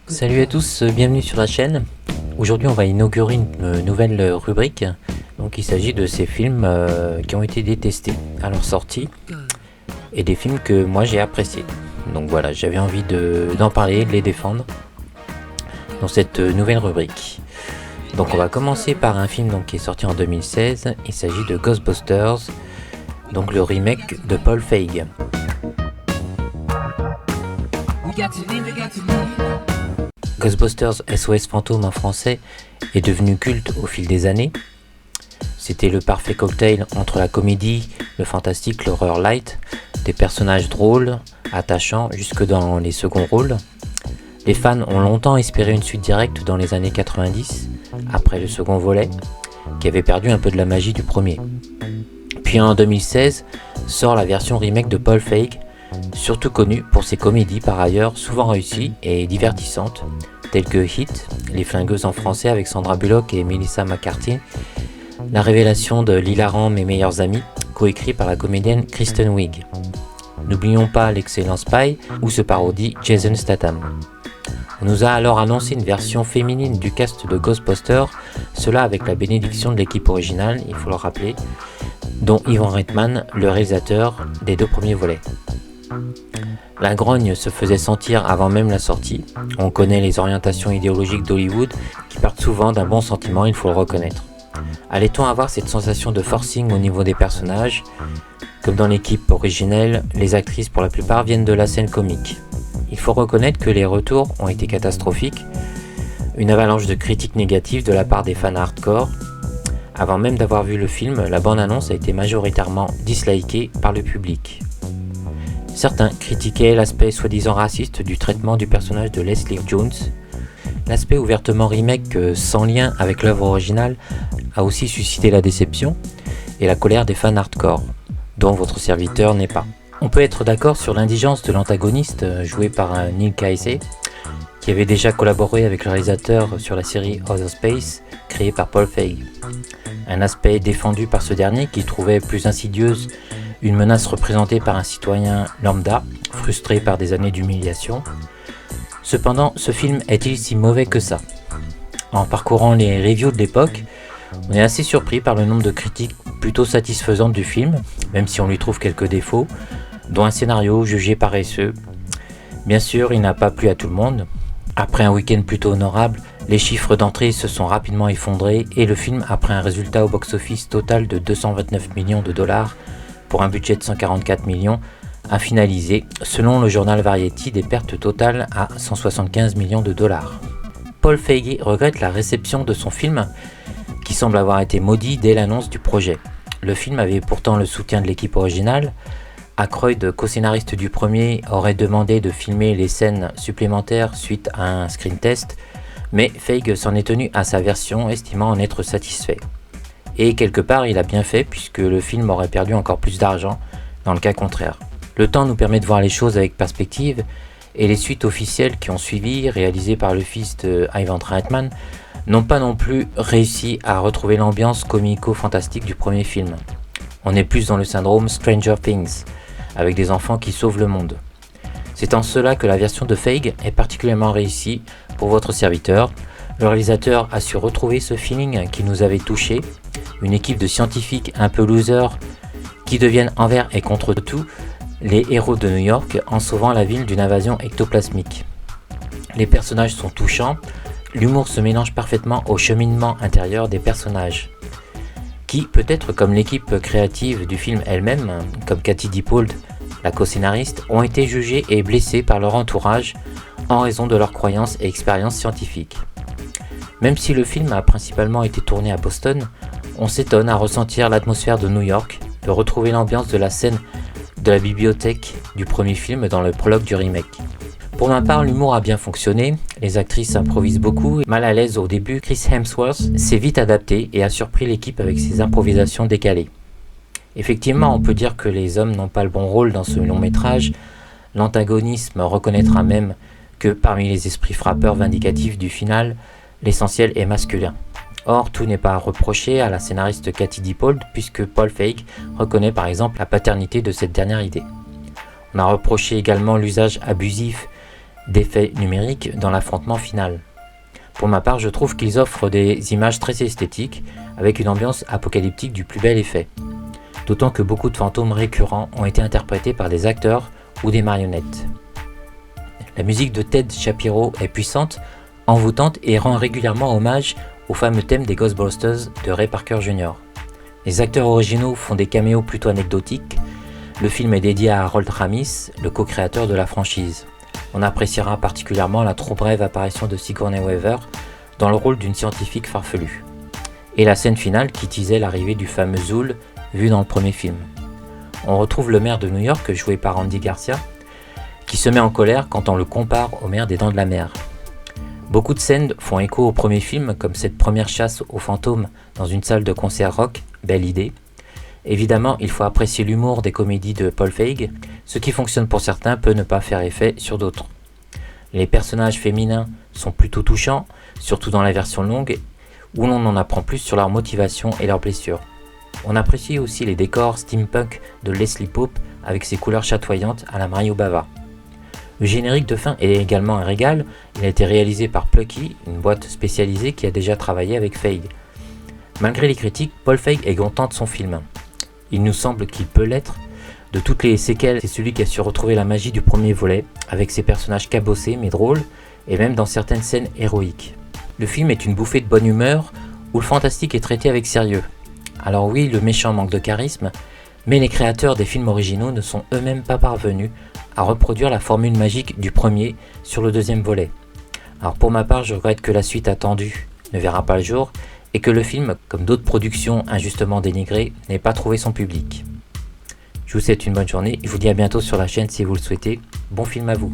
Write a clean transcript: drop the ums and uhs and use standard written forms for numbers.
Salut à tous, bienvenue sur la chaîne. Aujourd'hui on va inaugurer une nouvelle rubrique. Donc il s'agit de ces films qui ont été détestés à leur sortie et des films que moi j'ai appréciés. Donc voilà, j'avais envie d'en parler, de les défendre dans cette nouvelle rubrique. Donc on va commencer par un film qui est sorti en 2016. Il s'agit de Ghostbusters, donc le remake de Paul Feig. Ghostbusters SOS Fantôme en français est devenu culte au fil des années. C'était le parfait cocktail entre la comédie, le fantastique, l'horreur light, des personnages drôles, attachants jusque dans les seconds rôles. Les fans ont longtemps espéré une suite directe dans les années 90, après le second volet, qui avait perdu un peu de la magie du premier. Puis en 2016, sort la version remake de Paul Feig, surtout connu pour ses comédies par ailleurs souvent réussies et divertissantes, telles que Hit, Les Flingueuses en français avec Sandra Bullock et Melissa McCarthy, La révélation de l'hilarant Mes meilleurs amis, coécrit par la comédienne Kristen Wiig. N'oublions pas l'excellent Spy, où se parodie Jason Statham. On nous a alors annoncé une version féminine du cast de Ghostbusters, cela avec la bénédiction de l'équipe originale, il faut le rappeler, dont Ivan Reitman, le réalisateur des deux premiers volets. La grogne se faisait sentir avant même la sortie. On connaît les orientations idéologiques d'Hollywood qui partent souvent d'un bon sentiment, il faut le reconnaître. Allait-on avoir cette sensation de forcing au niveau des personnages? Comme dans l'équipe originelle, les actrices pour la plupart viennent de la scène comique. Il faut reconnaître que les retours ont été catastrophiques. Une avalanche de critiques négatives de la part des fans hardcore. Avant même d'avoir vu le film, la bande-annonce a été majoritairement dislikée par le public. Certains critiquaient l'aspect soi-disant raciste du traitement du personnage de Leslie Jones. L'aspect ouvertement remake sans lien avec l'œuvre originale a aussi suscité la déception et la colère des fans hardcore, dont votre serviteur n'est pas. On peut être d'accord sur l'indigence de l'antagoniste joué par Neil Casey, qui avait déjà collaboré avec le réalisateur sur la série Outer Space, créée par Paul Feig. Un aspect défendu par ce dernier qui trouvait plus insidieuse une menace représentée par un citoyen lambda, frustré par des années d'humiliation. Cependant, ce film est-il si mauvais que ça? En parcourant les reviews de l'époque, on est assez surpris par le nombre de critiques plutôt satisfaisantes du film, même si on lui trouve quelques défauts, dont un scénario jugé paresseux. Bien sûr, il n'a pas plu à tout le monde. Après un week-end plutôt honorable, les chiffres d'entrée se sont rapidement effondrés et le film, après un résultat au box-office total de 229 millions de dollars, pour un budget de 144 millions, a finalisé, selon le journal Variety, des pertes totales à 175 millions de dollars. Paul Feig regrette la réception de son film, qui semble avoir été maudit dès l'annonce du projet. Le film avait pourtant le soutien de l'équipe originale. Aykroyd, co-scénariste du premier, aurait demandé de filmer les scènes supplémentaires suite à un screen test, mais Feig s'en est tenu à sa version, estimant en être satisfait. Et quelque part, il a bien fait puisque le film aurait perdu encore plus d'argent dans le cas contraire. Le temps nous permet de voir les choses avec perspective et les suites officielles qui ont suivi, réalisées par le fils de Ivan Reitman, n'ont pas non plus réussi à retrouver l'ambiance comico-fantastique du premier film. On est plus dans le syndrome Stranger Things, avec des enfants qui sauvent le monde. C'est en cela que la version de Feig est particulièrement réussie pour votre serviteur. Le réalisateur a su retrouver ce feeling qui nous avait touchés, une équipe de scientifiques un peu losers qui deviennent envers et contre tout les héros de New York en sauvant la ville d'une invasion ectoplasmique. Les personnages sont touchants, l'humour se mélange parfaitement au cheminement intérieur des personnages, qui, peut-être comme l'équipe créative du film elle-même, comme Katie Dippold, la co-scénariste, ont été jugés et blessés par leur entourage en raison de leurs croyances et expériences scientifiques. Même si le film a principalement été tourné à Boston, on s'étonne à ressentir l'atmosphère de New York, de retrouver l'ambiance de la scène de la bibliothèque du premier film dans le prologue du remake. Pour ma part, l'humour a bien fonctionné, les actrices improvisent beaucoup, mal à l'aise au début, Chris Hemsworth s'est vite adapté et a surpris l'équipe avec ses improvisations décalées. Effectivement, on peut dire que les hommes n'ont pas le bon rôle dans ce long métrage, l'antagonisme reconnaîtra même que parmi les esprits frappeurs vindicatifs du final, l'essentiel est masculin. Or, tout n'est pas à reprocher à la scénariste Katie Dippold, puisque Paul Feig reconnaît par exemple la paternité de cette dernière idée. On a reproché également l'usage abusif d'effets numériques dans l'affrontement final. Pour ma part, je trouve qu'ils offrent des images très esthétiques, avec une ambiance apocalyptique du plus bel effet. D'autant que beaucoup de fantômes récurrents ont été interprétés par des acteurs ou des marionnettes. La musique de Ted Shapiro est puissante, envoûtante et rend régulièrement hommage au fameux thème des Ghostbusters de Ray Parker Jr. Les acteurs originaux font des caméos plutôt anecdotiques. Le film est dédié à Harold Ramis, le co-créateur de la franchise. On appréciera particulièrement la trop brève apparition de Sigourney Weaver dans le rôle d'une scientifique farfelue. Et la scène finale qui teasait l'arrivée du fameux Zool vu dans le premier film. On retrouve le maire de New York, joué par Andy Garcia, qui se met en colère quand on le compare au maire des Dents de la Mer. Beaucoup de scènes font écho au premier film, comme cette première chasse aux fantômes dans une salle de concert rock, belle idée. Évidemment, il faut apprécier l'humour des comédies de Paul Feig, ce qui fonctionne pour certains peut ne pas faire effet sur d'autres. Les personnages féminins sont plutôt touchants, surtout dans la version longue, où l'on en apprend plus sur leur motivation et leurs blessures. On apprécie aussi les décors steampunk de Leslie Pope avec ses couleurs chatoyantes à la Mario Bava. Le générique de fin est également un régal, il a été réalisé par Plucky, une boîte spécialisée qui a déjà travaillé avec Feig. Malgré les critiques, Paul Feig est content de son film. Il nous semble qu'il peut l'être. De toutes les séquelles, c'est celui qui a su retrouver la magie du premier volet, avec ses personnages cabossés mais drôles, et même dans certaines scènes héroïques. Le film est une bouffée de bonne humeur, où le fantastique est traité avec sérieux. Alors oui, le méchant manque de charisme, mais les créateurs des films originaux ne sont eux-mêmes pas parvenus à reproduire la formule magique du premier sur le deuxième volet. Alors pour ma part, je regrette que la suite attendue ne verra pas le jour, et que le film, comme d'autres productions injustement dénigrées, n'ait pas trouvé son public. Je vous souhaite une bonne journée et je vous dis à bientôt sur la chaîne si vous le souhaitez. Bon film à vous.